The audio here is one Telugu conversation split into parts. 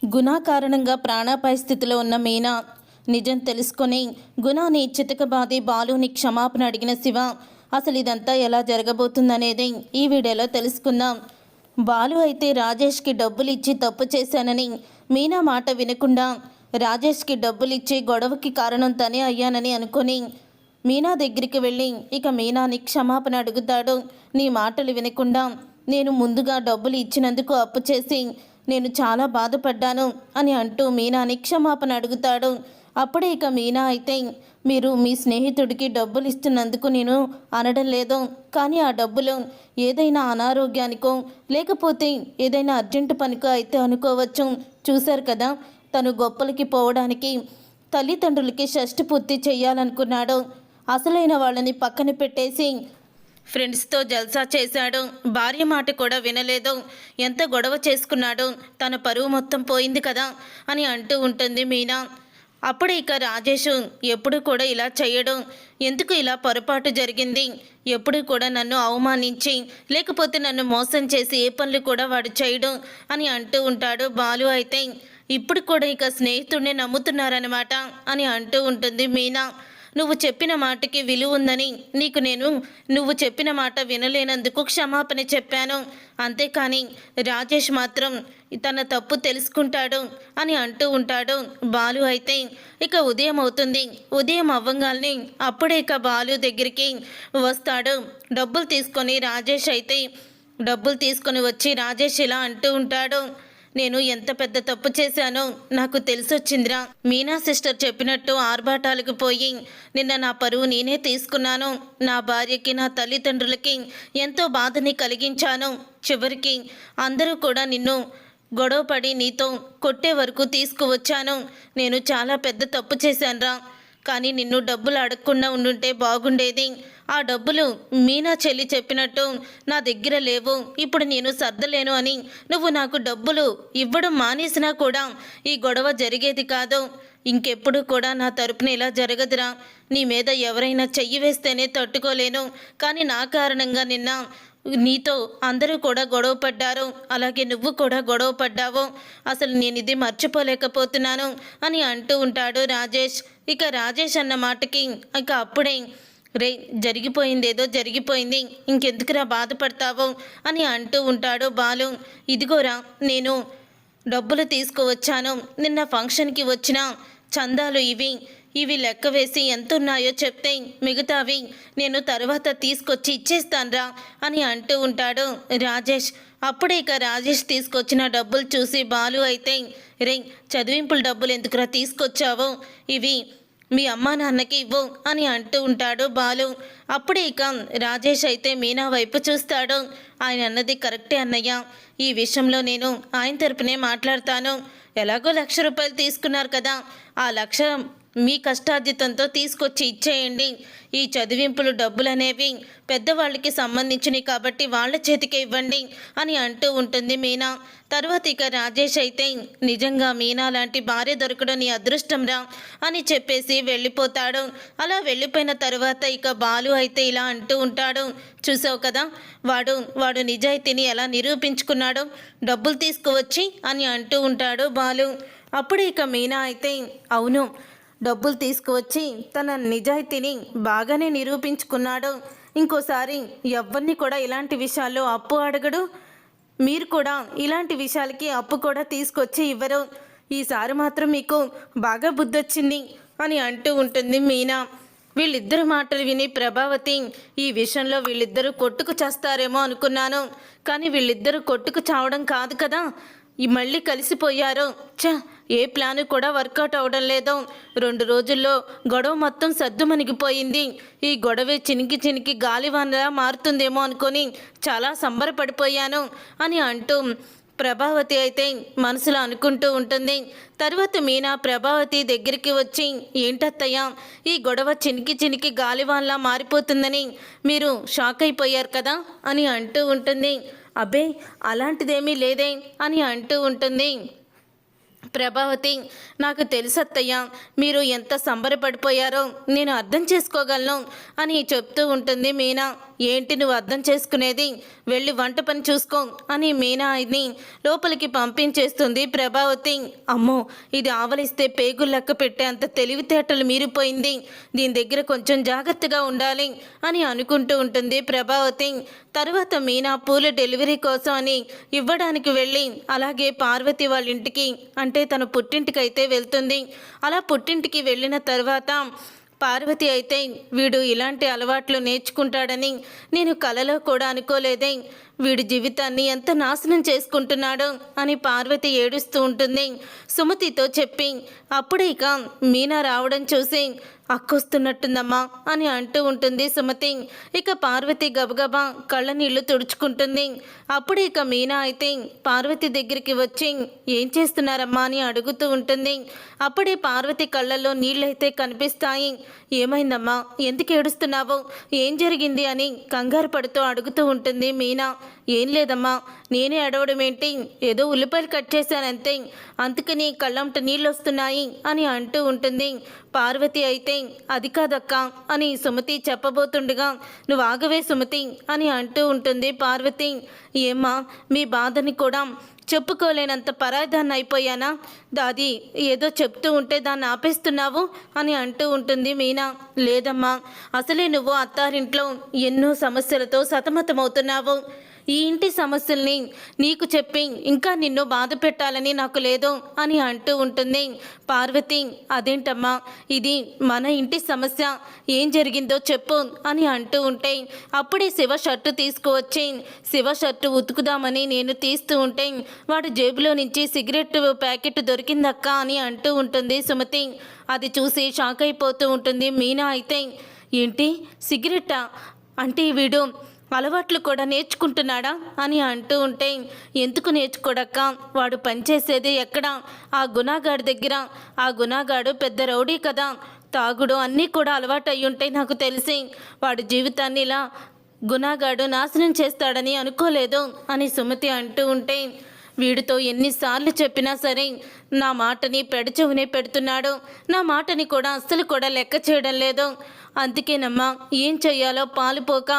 గుణ కారణంగా ప్రాణాపాయ స్థితిలో ఉన్న మీనా నిజం తెలుసుకొని గుణాని చితకబాది బాలుని క్షమాపణ అడిగిన శివ అసలు ఇదంతా ఎలా జరగబోతుందనేది ఈ వీడియోలో తెలుసుకుందాం. బాలు అయితే రాజేష్కి డబ్బులు ఇచ్చి తప్పు చేశానని మీనా మాట వినకుండా రాజేష్కి డబ్బులు ఇచ్చి గొడవకి కారణం తనే అయ్యానని అనుకొని మీనా దగ్గరికి వెళ్ళి ఇక మీనాని క్షమాపణ అడుగుతాడు. నీ మాటలు వినకుండా నేను ముందుగా డబ్బులు ఇచ్చినందుకు అప్పు చేసి నేను చాలా బాధపడ్డాను అని అంటూ మీనాని క్షమాపణ అడుగుతాడు. అప్పుడే ఇక మీనా అయితే మీరు మీ స్నేహితుడికి డబ్బులు ఇస్తున్నందుకు నేను అనడం లేదు, కానీ ఆ డబ్బులు ఏదైనా అనారోగ్యానికో లేకపోతే ఏదైనా అర్జెంటు పనికో అయితే అనుకోవచ్చు. చూశారు కదా, తను గొప్పలకి పోవడానికి తల్లిదండ్రులకి షష్టి పూర్తి చేయాలనుకున్నాడు. అసలైన వాళ్ళని పక్కన పెట్టేసి ఫ్రెండ్స్తో జల్సా చేశాడు. భార్య మాట కూడా వినలేదు. ఎంత గొడవ చేసుకున్నాడు, తన పరువు మొత్తం పోయింది కదా అని అంటూ ఉంటుంది మీనా. అప్పుడు ఇక రాజేష్ ఎప్పుడు కూడా ఇలా చేయడు, ఎందుకు ఇలా పొరపాటు జరిగింది, ఎప్పుడు కూడా నన్ను అవమానించి లేకపోతే నన్ను మోసం చేసి ఏ పనులు కూడా వాడు చేయడు అని అంటూ ఉంటాడు. బాలు అయితే ఇప్పుడు కూడా ఇక స్నేహితుడిని నమ్ముతున్నారనమాట అని అంటూ ఉంటుంది మీనా. నువ్వు చెప్పిన మాటకి విలువ ఉందని నువ్వు చెప్పిన మాట వినలేనందుకు క్షమాపణ చెప్పాను, అంతేకాని రాజేష్ మాత్రం తన తప్పు తెలుసుకుంటాడు అని అంటూ ఉంటాడు. బాలు అయితే ఇక ఉదయం అవుతుంది. ఉదయం అవ్వగానే అప్పుడే ఇక బాలు దగ్గరికి వస్తాడు. డబ్బులు తీసుకొని రాజేష్ అయితే డబ్బులు తీసుకొని వచ్చి రాజేష్ ఇలా అంటూ ఉంటాడు. నేను ఎంత పెద్ద తప్పు చేశానో నాకు తెలిసొచ్చిందిరా. మీనా సిస్టర్ చెప్పినట్టు ఆర్భాటాలకు పోయి నిన్న నా పరువు నేనే తీసుకున్నాను. నా భార్యకి నా తల్లిదండ్రులకి ఎంతో బాధని కలిగించాను. చివరికి అందరూ కూడా నిన్ను గొడవపడి నీతో కొట్టే వరకు తీసుకువచ్చాను. నేను చాలా పెద్ద తప్పు చేశానురా. కానీ నిన్ను డబ్బులు అడగకుండా ఉండుంటే బాగుండేది. ఆ డబ్బులు మీనా చెల్లి చెప్పినట్టు నా దగ్గర లేవు, ఇప్పుడు నేను సర్దలేను అని నువ్వు నాకు డబ్బులు ఇవ్వడం మానేసినా కూడా ఈ గొడవ జరిగేది కాదు. ఇంకెప్పుడు కూడా నా తరపున ఇలా జరగదురా. నీ మీద ఎవరైనా చెయ్యి వేస్తేనే తట్టుకోలేను, కానీ నా కారణంగా నిన్న నీతో అందరూ కూడా గొడవ పడ్డారు, అలాగే నువ్వు కూడా గొడవ పడ్డావు. అసలు నేను ఇది మర్చిపోలేకపోతున్నాను అని అంటూ ఉంటాడు రాజేష్. ఇక రాజేష్ అన్న మాటకి ఇక అప్పుడే రే జరిగిపోయిందేదో జరిగిపోయింది, ఇంకెందుకురా బాధపడతావు అని అంటూ ఉంటాడు బాలు. ఇదిగోరా నేను డబ్బులు తీసుకువచ్చాను, నిన్న ఫంక్షన్కి వచ్చిన చందాలు ఇవి లెక్క వేసి ఎంత ఉన్నాయో చెప్తే మిగతావి నేను తర్వాత తీసుకొచ్చి ఇచ్చేస్తాన్రా అని అంటూ ఉంటాడు రాజేష్. అప్పుడే ఇక రాజేష్ తీసుకొచ్చిన డబ్బులు చూసి బాలు అయితే రే చదివింపుల డబ్బులు ఎందుకురా తీసుకొచ్చావు, ఇవి మీ అమ్మా నాన్నకి ఇవ్వు అని అంటూ ఉంటాడు బాలు. అప్పుడే ఇక రాజేష్ అయితే మీనా వైపు చూస్తాడు. ఆయన అన్నది కరెక్టే అన్నయ్య, ఈ విషయంలో నేను ఆయన తరపునే మాట్లాడతాను. ఎలాగో 1,00,000 రూపాయలు తీసుకున్నారు కదా, ఆ 1,00,000 మీ కష్టార్జితంతో తీసుకొచ్చి ఇచ్చేయండి. ఈ చదివింపులు డబ్బులు అనేవి పెద్దవాళ్ళకి సంబంధించినవి కాబట్టి వాళ్ళ చేతికే ఇవ్వండి అని అంటూ ఉంటుంది మీనా. తర్వాత ఇక రాజేష్ అయితే నిజంగా మీనా లాంటి భార్య దొరకడం నీ అదృష్టం రా అని చెప్పేసి వెళ్ళిపోతాడు. అలా వెళ్ళిపోయిన తర్వాత ఇక బాలు అయితే ఇలా అంటూ ఉంటాడు. చూసావు కదా, వాడు నిజాయితీని ఎలా నిరూపించుకున్నాడో డబ్బులు తీసుకువచ్చి అని అంటూ ఉంటాడు బాలు. అప్పుడు ఇక మీనా అయితే అవును, డబ్బులు తీసుకువచ్చి తన నిజాయితీని బాగానే నిరూపించుకున్నాడు. ఇంకోసారి ఎవరిని కూడా ఇలాంటి విషయాల్లో అప్పు అడగడు, మీరు కూడా ఇలాంటి విషయాలకి అప్పు కూడా తీసుకొచ్చి ఇవ్వరు. ఈసారి మాత్రం మీకు బాగా బుద్ధొచ్చింది అని అంటూ ఉంటుంది మీనా. వీళ్ళిద్దరు మాటలు విని ప్రభావతి ఈ విషయంలో వీళ్ళిద్దరూ కొట్టుకు చేస్తారేమో అనుకున్నాను, కానీ వీళ్ళిద్దరూ కొట్టుకు చావడం కాదు కదా, మళ్ళీ కలిసిపోయారు. ఏ ప్లాను కూడా వర్కౌట్ అవ్వడం లేదు. 2 రోజుల్లో గొడవ మొత్తం సద్దుమణిగిపోయింది. ఈ గొడవే చినికి గాలివానలా మారుతుందేమో అనుకొని చాలా సంబరపడిపోయాను అని అంటూ ప్రభావతి అయితే మనసులో అనుకుంటూ ఉంటుంది. తర్వాత మీనా ప్రభావతి దగ్గరికి వచ్చి ఏంటత్తయ్య, ఈ గొడవ చినికి గాలివానలా మారిపోతుందని మీరు షాక్ అయిపోయారు కదా అని అంటూ ఉంటుంది. అబ్బే అలాంటిదేమీ లేదే అని అంటూ ఉంటుంది ప్రభావతి. నాకు తెలుసత్తయ్య, మీరు ఎంత సంబరపడిపోయారో నేను అర్థం చేసుకోగలను అని చెప్తూ ఉంటుంది మీనా. ఏంటి నువ్వు అర్థం చేసుకునేది? వెళ్ళి వంట పని చూసుకో అని మీనాని లోపలికి పంపించేస్తుంది ప్రభావతి. అమ్మో, ఇది ఆవలిస్తే పేగులు లెక్క పెట్టే అంత తెలివితేటలు మీరిపోయింది. దీని దగ్గర కొంచెం జాగ్రత్తగా ఉండాలి అని అనుకుంటూ ఉంటుంది ప్రభావతి. తర్వాత మీనా పూల డెలివరీ కోసం అని ఇవ్వడానికి వెళ్ళి అలాగే పార్వతి వాళ్ళ ఇంటికి అంటే తన పుట్టింటికి అయితే వెళ్తుంది. అలా పుట్టింటికి వెళ్ళిన తర్వాత పార్వతి అయితే వీడు ఇలాంటి అలవాట్లు నేర్చుకుంటాడని నేను కలలో కూడా అనుకోలేదే. వీడి జీవితాన్ని ఎంత నాశనం చేసుకుంటున్నాడో అని పార్వతి ఏడుస్తూ ఉంటుంది సుమతితో చెప్పి. అప్పుడే ఇక మీనా రావడం చూసి అక్కొస్తున్నట్టుందమ్మా అని అంటూ ఉంటుంది సుమతి. ఇక పార్వతి గబగబా కళ్ళ నీళ్లు తుడుచుకుంటుంది. అప్పుడు ఇక మీనా అయితే పార్వతి దగ్గరికి వచ్చి ఏం చేస్తున్నారమ్మా అని అడుగుతూ ఉంటుంది. అప్పుడే పార్వతి కళ్ళల్లో నీళ్ళైతే కనిపిస్తాయి. ఏమైందమ్మా, ఎందుకు ఏడుస్తున్నావు, ఏం జరిగింది అని కంగారు పడుతూ అడుగుతూ ఉంటుంది మీనా. ఏం లేదమ్మా, నేనే అడవడం ఏంటి, ఏదో ఉల్లిపాయలు కట్ చేశానంతే, అందుకని కళ్ళంట నీళ్ళు వస్తున్నాయి అని అంటూ ఉంటుంది. పార్వతి అయితే అది కాదక్క అని సుమతి చెప్పబోతుండగా నువ్వు ఆగవే సుమతి అని అంటూ ఉంటుంది పార్వతి. ఏమ్మా, మీ బాధని కూడా చెప్పుకోలేనంత పరాయిదాన్ని అయిపోయానా? దాది ఏదో చెప్తూ ఉంటే దాన్ని ఆపేస్తున్నావు అని అంటూ ఉంటుంది మీనా. లేదమ్మా, అసలే నువ్వు అత్తారింట్లో ఎన్నో సమస్యలతో సతమతమవుతున్నావు. ఈ ఇంటి సమస్యల్ని నీకు చెప్పి ఇంకా నిన్ను బాధ పెట్టాలని నాకు లేదు అని అంటూ ఉంటుంది పార్వతి. అదేంటమ్మా, ఇది మన ఇంటి సమస్య, ఏం జరిగిందో చెప్పు అని అంటూ ఉంటే అప్పుడే శివ షర్టు తీసుకువచ్చి శివ షర్టు ఉతుకుదామని నేను తీస్తూ ఉంటే వాడు జేబులో నుంచి సిగరెట్ ప్యాకెట్ దొరికిందక్క అని అంటూ ఉంటుంది సుమతి. అది చూసి షాక్ అయిపోతూ ఉంటుంది మీనా అయితే. ఏంటి సిగరెట్టా, అంటే వీడు అలవాట్లు కూడా నేర్చుకుంటున్నాడా అని అంటూ ఉంటే ఎందుకు నేర్చుకోడక్క, వాడు పనిచేసేది ఎక్కడ, ఆ గుణాగాడి దగ్గర. ఆ గుణాగాడు పెద్ద రౌడీ కదా, తాగుడు అన్నీ కూడా అలవాటు అయ్యి ఉంటాయి. నాకు తెలిసి వాడి జీవితాన్ని ఇలా గుణాగాడు నాశనం చేస్తాడని అనుకోలేదు అని సుమతి అంటూ ఉంటే వీడితో ఎన్నిసార్లు చెప్పినా సరే నా మాటని పెడచెవినే పెడుతున్నాడు, నా మాటని కూడా అస్సలు కూడా లెక్క చేయడం లేదు. అందుకేనమ్మా ఏం చెయ్యాలో పాలుపోక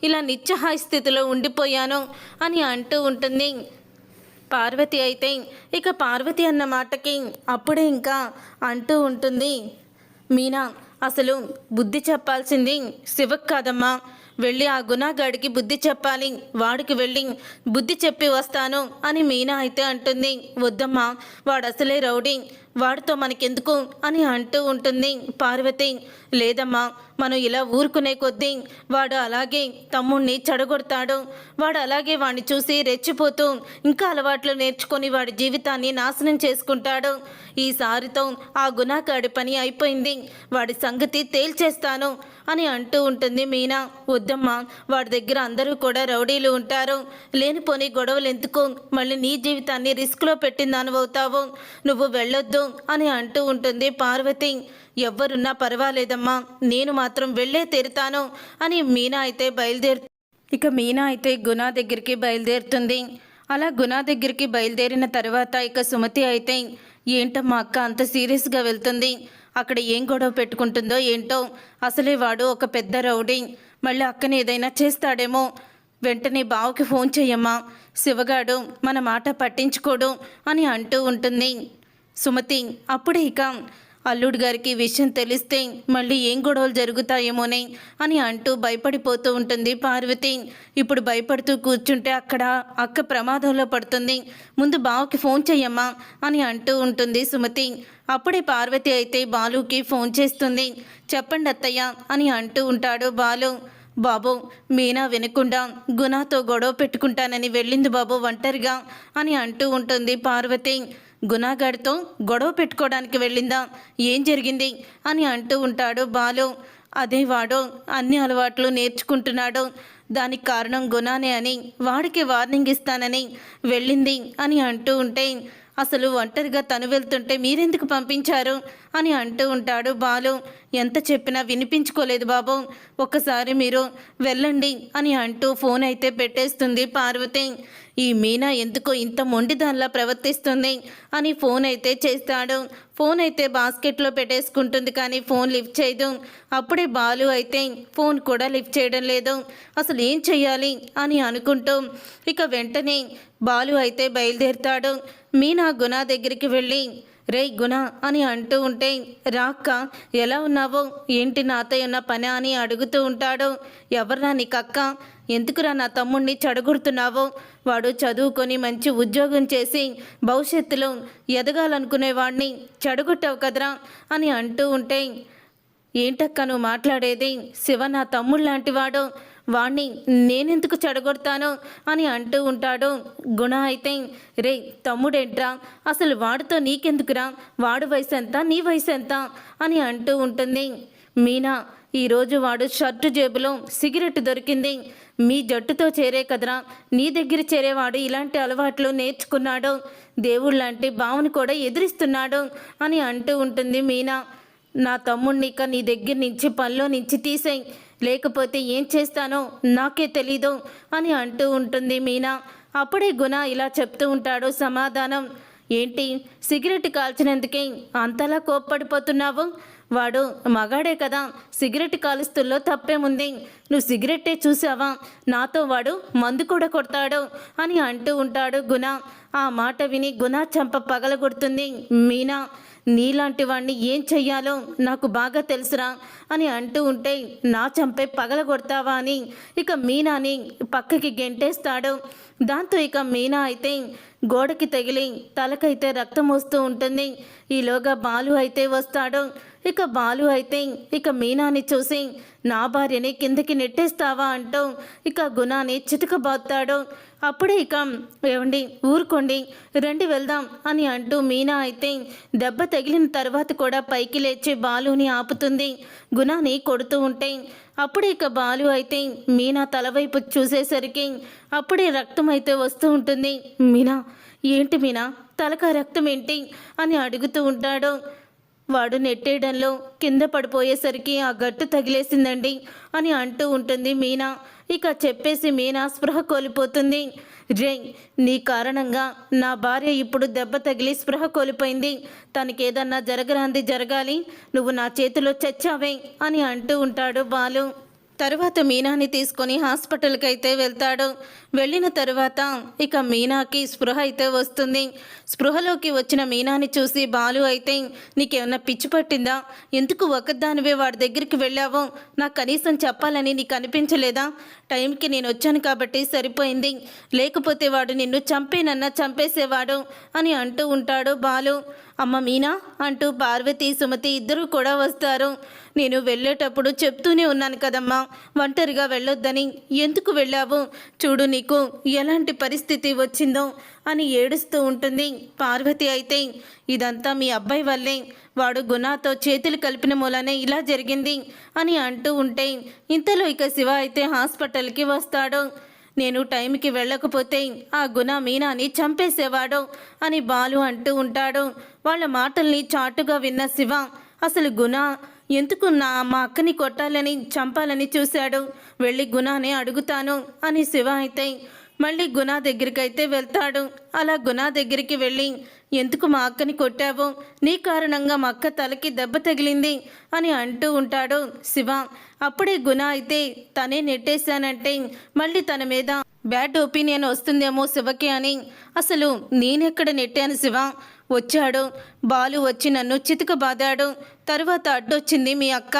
ఇలా నిత్యహాయి స్థితిలో ఉండిపోయాను అని అంటూ ఉంటుంది పార్వతి. అయితే ఇక పార్వతి అన్న మాటకి అప్పుడే ఇంకా అంటూ ఉంటుంది మీనా, అసలు బుద్ధి చెప్పాల్సింది శివక్ కాదమ్మా, వెళ్ళి ఆ గుణాగాడికి బుద్ధి చెప్పాలి, వాడికి వెళ్ళి బుద్ధి చెప్పి వస్తాను అని మీనా అయితే అంటుంది. వద్దమ్మా, వాడు అసలే రౌడీ, వాడితో మనకెందుకు అని అంటూ ఉంటుంది పార్వతి. లేదమ్మా, మనం ఇలా ఊరుకునే కొద్దీ వాడు అలాగే తమ్ముణ్ణి చెడగొడతాడు, వాడు అలాగే వాడిని చూసి రెచ్చిపోతూ ఇంకా అలవాట్లు నేర్చుకొని వాడి జీవితాన్ని నాశనం చేసుకుంటాడు. ఈసారితో ఆ గుణాకాడి పని అయిపోయింది, వాడి సంగతి తేల్చేస్తాను అని అంటూ ఉంటుంది మీనా. వద్దమ్మా, వాడి దగ్గర అందరూ కూడా రౌడీలు ఉంటారు, లేనిపోని గొడవలు ఎందుకు, మళ్ళీ నీ జీవితాన్ని రిస్క్లో పెట్టిందనువవుతావు, నువ్వు వెళ్ళొద్దు అని అంటూ ఉంటుంది పార్వతి. ఎవ్వరున్నా పర్వాలేదమ్మా, నేను మాత్రం వెళ్ళే తీరుతాను అని మీనా అయితే ఇక మీనా అయితే గుణా దగ్గరికి బయలుదేరుతుంది. అలా గుణా దగ్గరికి బయలుదేరిన తర్వాత ఇక సుమతి అయితే ఏంటమ్మా అక్క అంత సీరియస్గా వెళ్తుంది, అక్కడ ఏం గొడవ పెట్టుకుంటుందో ఏంటో, అసలే వాడు ఒక పెద్ద రౌడీ, మళ్ళీ అక్కని ఏదైనా చేస్తాడేమో, వెంటనే బావకి ఫోన్ చెయ్యమ్మా, శివగాడు మన మాట పట్టించుకోడు అని అంటూ ఉంటుంది సుమతి. అప్పుడే ఇక అల్లుడు గారికి విషయం తెలిస్తే మళ్ళీ ఏం గొడవలు జరుగుతాయేమోనే అని అంటూ భయపడిపోతూ ఉంటుంది పార్వతి. ఇప్పుడు భయపడుతూ కూర్చుంటే అక్కడ అక్క ప్రమాదంలో పడుతుంది, ముందు బావకి ఫోన్ చెయ్యమ్మా అని అంటూ ఉంటుంది సుమతి. అప్పుడే పార్వతి అయితే బాలుకి ఫోన్ చేస్తుంది. చెప్పండి అత్తయ్య అని అంటూ ఉంటాడు బాలు. బాబు, మీనా వినకుండా గుణాతో గొడవ పెట్టుకుంటానని వెళ్ళింది బాబు ఒంటరిగా అని అంటూ ఉంటుంది పార్వతి. గుణాగాడితో గొడవ పెట్టుకోవడానికి వెళ్ళిందా, ఏం జరిగింది అని అంటూ ఉంటాడు బాలు. అదే వాడు అన్ని అలవాట్లు నేర్చుకుంటున్నాడు, దానికి కారణం గుణానే అని వాడికి వార్నింగ్ ఇస్తానని వెళ్ళింది అని అంటూ ఉంటే అసలు ఒంటరిగా తను వెళ్తుంటే మీరెందుకు పంపించారు అని అంటూ ఉంటాడు బాలు. ఎంత చెప్పినా వినిపించుకోలేదు బాబు, ఒక్కసారి మీరు వెళ్ళండి అని అంటూ ఫోన్ అయితే పెట్టేస్తుంది పార్వతి. ఈ మీనా ఎందుకో ఇంత మొండిదానిలా ప్రవర్తిస్తుంది అని ఫోన్ అయితే చేస్తాడు. ఫోన్ అయితే బాస్కెట్లో పెట్టేసుకుంటుంది, కానీ ఫోన్ లిఫ్ట్ చేయదు. అప్పుడే బాలు అయితే ఫోన్ కూడా లిఫ్ట్ చేయడం లేదు. అసలు ఏం చెయ్యాలి అని అనుకుంటూ ఇక వెంటనే బాలు అయితే బయలుదేరుతాడు. మీనా గుణ దగ్గరికి వెళ్ళి, రేయ్ గుణ అని అంటూ ఉంటే, రాక్క ఎలా ఉన్నావో, ఏంటి నాతో ఉన్న పని అని అడుగుతూ ఉంటాడు. ఎవర్రా నీకు అక్క, ఎందుకురా నా తమ్ముడిని చెడగొడుతున్నావో, వాడు చదువుకొని మంచి ఉద్యోగం చేసి భవిష్యత్తులో ఎదగాలనుకునేవాడిని చెడగొట్టావు కదరా అని అంటూ ఉంటే, ఏంటక్క నువ్వు మాట్లాడేది, శివ నా తమ్ముడు లాంటివాడు, వాణ్ణి నేనెందుకు చెడగొడతాను అని అంటూ ఉంటాడు. గుణ అయితే, రే తమ్ముడేంట్రా, అసలు వాడితో నీకెందుకురా, వాడు వయసు ఎంత నీ వయసు ఎంత అని అంటూ ఉంటుంది. మీనా, ఈరోజు వాడు షర్టు జేబులో సిగరెట్ దొరికింది, మీ జట్టుతో చేరే కదరా, నీ దగ్గర చేరేవాడు ఇలాంటి అలవాట్లు నేర్చుకున్నాడు, దేవుళ్ళంటి బావుని కూడా ఎదిరిస్తున్నాడు అని అంటూ ఉంటుంది మీనా. నా తమ్ముడిని ఇక నీ దగ్గర నుంచి పనిలో నుంచి తీసేయి, లేకపోతే ఏం చేస్తానో నాకే తెలీదు అని అంటూ ఉంటుంది మీనా. అప్పుడే గుణ ఇలా చెప్తూ ఉంటాడు సమాధానం. ఏంటి సిగరెట్ కాల్చినందుకే అంతలా కోప్పడిపోతున్నావు, వాడు మగాడే కదా, సిగరెట్ కాలుస్తుల్లో తప్పేముంది, నువ్వు సిగరెట్టే చూసావా, నాతో వాడు మందు కూడా కొడతాడు అని అంటూ ఉంటాడు గుణ. ఆ మాట విని గుణ చంప పగలగొడుతుంది మీనా. నీలాంటి వాడిని ఏం చెయ్యాలో నాకు బాగా తెలుసురా అని అంటూ ఉంటే, నా చంపే పగలగొడతావా అని ఇక మీనాని పక్కకి గెంటేస్తాడు. దాంతో ఇక మీనా అయితే గోడకి తగిలి తలకైతే రక్తం వస్తూ ఉంటుంది. ఈలోగా బాలు అయితే వస్తాడు. ఇక బాలు అయితే ఇక మీనాని చూసి, నా భార్యని కిందకి నెట్టేస్తావా అంటూ ఇక గుణాన్ని చితకబాస్తాడు. అప్పుడే ఇక, ఏమండి ఊరుకోండి, రండి వెళ్దాం అని అంటూ మీనా అయితే దెబ్బ తగిలిన తర్వాత కూడా పైకి లేచి బాలుని ఆపుతుంది. గుణాన్ని కొడుతూ ఉంటే అప్పుడే ఇక బాలు అయితే మీనా తలవైపు చూసేసరికి అప్పుడే రక్తం అయితే వస్తూ ఉంటుంది. మీనా, ఏంటి మీనా, తలక రక్తం ఏంటి అని అడుగుతూ ఉంటాడు. వాడు నెట్టేయడంలో కింద పడిపోయేసరికి ఆ గట్టు తగిలేసిందండి అని అంటూ ఉంటుంది మీనా. ఇక చెప్పేసి మీనా స్పృహ కోల్పోతుంది. రే, నీ కారణంగా నా భార్య ఇప్పుడు దెబ్బ తగిలి స్పృహ కోల్పోయింది, తనకేదన్నా జరగరాంది జరగాలి, నువ్వు నా చేతిలో చచ్చావే అని అంటూ ఉంటాడు బాలు. తర్వాత మీనాని తీసుకొని హాస్పిటల్కి అయితే వెళ్తాడు. వెళ్ళిన తర్వాత ఇక మీనాకి స్పృహ అయితే వస్తుంది. స్పృహలోకి వచ్చిన మీనాని చూసి బాలు అయితే, నీకేమన్నా పిచ్చి పట్టిందా, ఎందుకు ఒకదానివే వాడి దగ్గరికి వెళ్ళావో, నాకు కనీసం చెప్పాలని నీకు అనిపించలేదా, టైంకి నేను వచ్చాను కాబట్టి సరిపోయింది, లేకపోతే వాడు నిన్ను చంపేనన్నా చంపేసేవాడు అని అంటూ ఉంటాడు బాలు. అమ్మ మీనా అంటూ పార్వతి సుమతి ఇద్దరూ కూడా వస్తారు. నేను వెళ్ళేటప్పుడు చెప్తూనే ఉన్నాను కదమ్మా, ఒంటరిగా వెళ్ళొద్దని, ఎందుకు వెళ్ళావు, చూడు నీకు ఎలాంటి పరిస్థితి వచ్చిందో అని ఏడుస్తూ ఉంటుంది. పార్వతి అయితే, ఇదంతా మీ అబ్బాయి వల్లే, వాడు గుణాతో చేతులు కలిపిన మూలనే ఇలా జరిగింది అని అంటూ ఉంటే ఇంతలో ఇక శివ అయితే హాస్పిటల్కి వస్తాడు. నేను టైంకి వెళ్ళకపోతే ఆ గుణ మీనాని చంపేసేవాడు అని బాలు అంటూ ఉంటాడు. వాళ్ళ మాటల్ని చాటుగా విన్న శివ, అసలు గుణ ఎందుకు మా అక్కని కొట్టాలని చంపాలని చూశాడు, వెళ్ళి గుణానే అడుగుతాను అని శివ అయితే మళ్ళీ గుణ దగ్గరికి అయితే వెళ్తాడు. అలా గుణ దగ్గరికి వెళ్ళి, ఎందుకు మా అక్కని కొట్టావు, నీ కారణంగా మా అక్క తలకి దెబ్బ తగిలింది అని అంటూ ఉంటాడు శివ. అప్పుడే గుణ అయితే, తనే నెట్టేశానంటే మళ్ళీ తన మీద బ్యాడ్ ఒపీనియన్ వస్తుందేమో శివకి అని, అసలు నేనెక్కడ నెట్టాను శివ, వచ్చాడు బాలు వచ్చి నన్ను చితకబాదాడు, తరువాత అడ్డొచ్చింది మీ అక్క,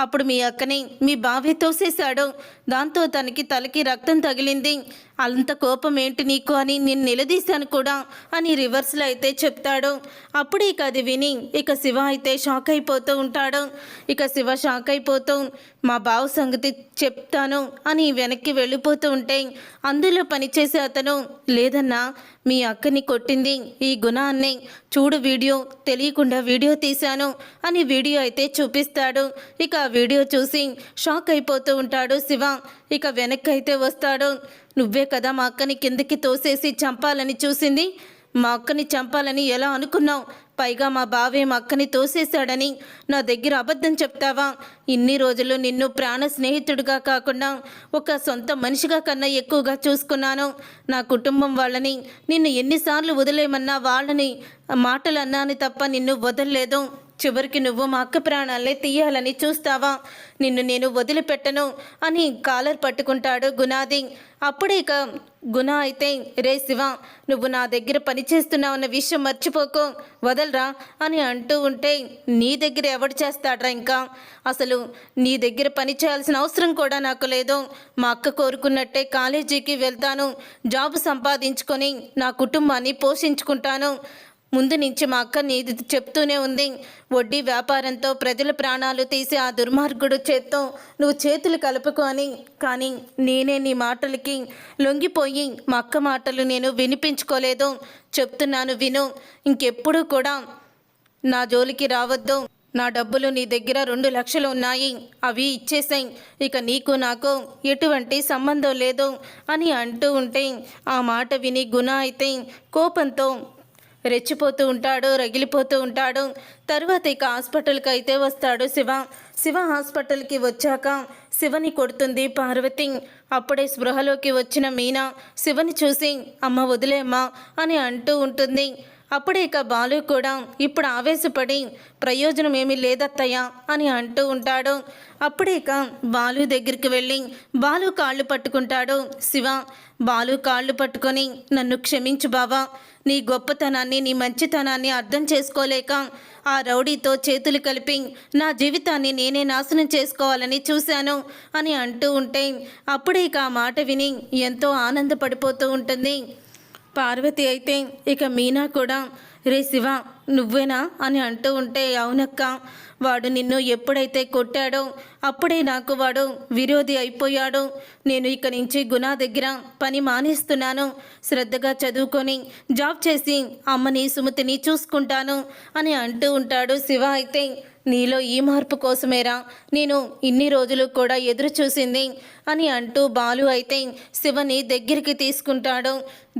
అప్పుడు మీ అక్కని మీ బావే తోసేశాడు, దాంతో తనకి తలకి రక్తం తగిలింది, అంత కోపం ఏంటి నీకు అని నేను నిలదీశాను కూడా అని రివర్స్లో అయితే చెప్తాడు. అప్పుడు ఇక అది విని ఇక శివ అయితే షాక్ అయిపోతూ ఉంటాడు. ఇక శివ షాక్ అయిపోతూ మా బావ సంగతి చెప్తాను అని వెనక్కి వెళ్ళిపోతూ ఉంటే అందులో పనిచేసే అతను, లేదన్నా మీ అక్కని కొట్టింది ఈ గుణ అన్నే, చూడు వీడియో, తెలియకుండా వీడియో తీశాను అని వీడియో అయితే చూపిస్తాడు. ఇక ఆ వీడియో చూసి షాక్ అయిపోతూ ఉంటాడు శివ. ఇక వెనక్కి అయితే వస్తాడు. నువ్వే కదా మా అక్కని కిందకి తోసేసి చంపాలని చూసింది, మా అక్కని చంపాలని ఎలా అనుకున్నావు? పైగా మా బావే మా అక్కని తోసేశాడని నా దగ్గర అబద్ధం చెప్తావా? ఇన్ని రోజులు నిన్ను ప్రాణ స్నేహితుడిగా కాకుండా ఒక సొంత మనిషిగా కన్నా ఎక్కువగా చూసుకున్నాను. నా కుటుంబం వాళ్ళని నిన్ను ఎన్నిసార్లు వదిలేయమన్నా వాళ్ళని మాటలు అన్నాను తప్ప నిన్ను వదలలేదు. చివరికి నువ్వు మా అక్క ప్రాణాలే తీయాలని చూస్తావా? నిన్ను నేను వదిలిపెట్టను అని కాలర్ పట్టుకుంటాడు గుణాది. అప్పుడే ఇక గుణ అయితే, రే శివ, నువ్వు నా దగ్గర పనిచేస్తున్నావన్న విషయం మర్చిపోకు, వదలరా అని అంటూ ఉంటే, నీ దగ్గర ఎవడు చేస్తాడ్రా? ఇంకా అసలు నీ దగ్గర పని చేయాల్సిన అవసరం కూడా నాకు లేదు. మా అక్క కోరుకున్నట్టే కాలేజీకి వెళ్తాను, జాబ్ సంపాదించుకొని నా కుటుంబాన్ని పోషించుకుంటాను. ముందు నుంచి మా అక్క నీది చెప్తూనే ఉంది, వడ్డీ వ్యాపారంతో ప్రజల ప్రాణాలు తీసి ఆ దుర్మార్గుడు చేత్తో నువ్వు చేతులు కలుపుకో అని. కానీ నేనే నీ మాటలకి లొంగిపోయి మా అక్క మాటలు నేను వినిపించుకోలేదు. చెప్తున్నాను విను, ఇంకెప్పుడు కూడా నా జోలికి రావద్దు. నా డబ్బులు నీ దగ్గర 2 లక్షలు ఉన్నాయి, అవి ఇచ్చేసాయి. ఇక నీకు నాకు ఎటువంటి సంబంధం లేదు అని అంటూ ఉంటే, ఆ మాట విని గుణ అయితే కోపంతో రెచ్చిపోతూ ఉంటాడు, రగిలిపోతూ ఉంటాడు. తర్వాత ఇక హాస్పిటల్కి అయితే వస్తాడు శివ హాస్పిటల్కి వచ్చాక శివని కొడుతుంది పార్వతి. అప్పుడే స్పృహలోకి వచ్చిన మీనా శివని చూసి, అమ్మ వదిలేమ్మా అని అంటూ ఉంటుంది. అప్పుడే ఇక బాలు కూడా ఇప్పుడు ఆవేశపడి, ప్రయోజనం ఏమీ లేదత్తయ్య అని అంటూ ఉంటాడు. అప్పుడే ఇక బాలు దగ్గరికి వెళ్ళి బాలు కాళ్ళు పట్టుకుంటాడు శివ. బాలు కాళ్ళు పట్టుకొని, నన్ను క్షమించు బావా, నీ గొప్పతనాన్ని నీ మంచితనాన్ని అర్థం చేసుకోలేక ఆ రౌడీతో చేతులు కలిపి నా జీవితాన్ని నేనే నాశనం చేసుకోవాలని చూశాను అని అంటూ ఉంటే, అప్పుడే ఇక ఆ మాట విని ఎంతో ఆనందపడిపోతూ ఉంటుంది పార్వతి. అయితే ఇక మీనా కూడా, రే శివ నువ్వేనా అని అంటూ ఉంటే, అవునక్క, వాడు నిన్ను ఎప్పుడైతే కొట్టాడో అప్పుడే నాకు వాడు విరోధి అయిపోయాడు. నేను ఇక నుంచి గుణ దగ్గర పని మానేస్తున్నాను, శ్రద్ధగా చదువుకొని జాబ్ చేసి అమ్మని సుమతిని చూసుకుంటాను అని అంటూ ఉంటాడు శివ. అయితే నీలో ఈ మార్పు కోసమేరా నేను ఇన్ని రోజులు కూడా ఎదురు చూసింది అని అంటూ బాలు అయితే శివని దగ్గరికి తీసుకుంటాడు.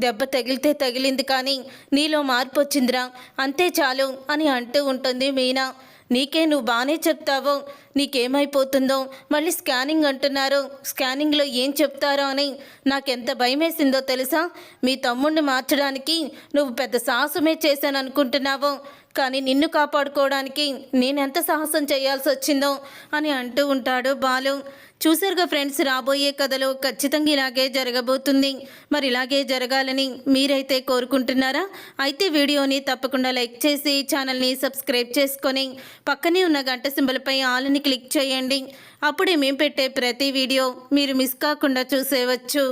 దెబ్బ తగిలితే తగిలింది, కానీ నీలో మార్పు వచ్చిందిరా, అంతే చాలు అని అంటూ ఉంటుంది మీనా. నీకే నువ్వు బాగానే చెప్తావో, నీకేమైపోతుందో, మళ్ళీ స్కానింగ్ అంటున్నారు, స్కానింగ్లో ఏం చెప్తారో అని నాకెంత భయమేసిందో తెలుసా? మీ తమ్ముడిని మార్చడానికి నువ్వు పెద్ద సాహసమే చేశాను అనుకుంటున్నావో, కానీ నిన్ను కాపాడుకోవడానికి నేనెంత సాహసం చేయాల్సి వచ్చిందో అని అంటూ ఉంటాడు బాలు. చూసారుగా ఫ్రెండ్స్, రాబోయే కథలో ఖచ్చితంగా ఇలాగే జరగబోతుంది. మరి ఇలాగే జరగాలని మీరైతే కోరుకుంటున్నారా? అయితే వీడియోని తప్పకుండా లైక్ చేసి ఛానల్ని సబ్స్క్రైబ్ చేసుకొని పక్కనే ఉన్న గంట సింబల్పై ఆల్ని క్లిక్ చేయండి. అప్పుడే మేము పెట్టే ప్రతి వీడియో మీరు మిస్ కాకుండా చూసేవచ్చు.